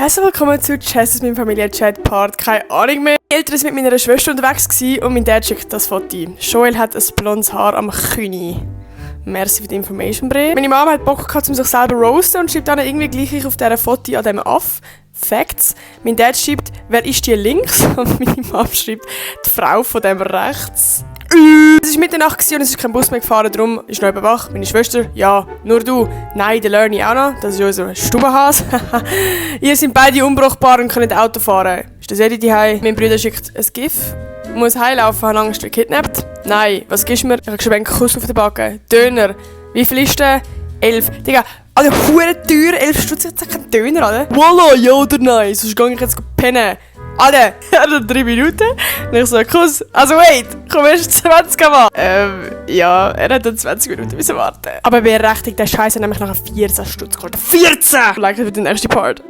Herzlich willkommen zu Jess, meinem Familienchat-Part. Keine Ahnung mehr. Die Eltern waren mit meiner Schwester unterwegs und mein Dad schickt das Foto. Joel hat ein blondes Haar am Knie. Merci für die Information, Bre. Meine Mama hat Bock gehabt, um sich selber roasten und schreibt dann irgendwie gleich auf dieser Foto an dem Aff. Facts. Mein Dad schreibt, wer ist die links? Und meine Mama schreibt, die Frau von dem rechts. Es war Mitternacht und es ist kein Bus mehr gefahren, darum ist noch jemand wach. Meine Schwester, ja, nur du. Nein, der Lerni auch noch, das ist unser Stubenhas. Ihr seid beide unbrauchbar und könnt Auto fahren. Ist das jeder daheim? Mein Bruder schickt ein GIF. Muss heimlaufen, habe Angst, gekidnappt. Nein, was gibst du mir? Ich habe schon einen Kuss auf den Backen. Döner. Wie viel ist der? 11. Digga, also hure teuer, 11 Stutz, jetzt kein Döner, oder? Voila, ja oder nein, sonst gehe ich jetzt pennen. Alter, er hat 3 Minuten. Und ich so, Kuss. Also wait, komm erst 20 Mal. Ja, er hat dann 20 Minuten müssen warten. Aber berechtigt, der Scheiß hat nämlich nachher 14 Stutz gekostet. 14! Like für den nächsten Part.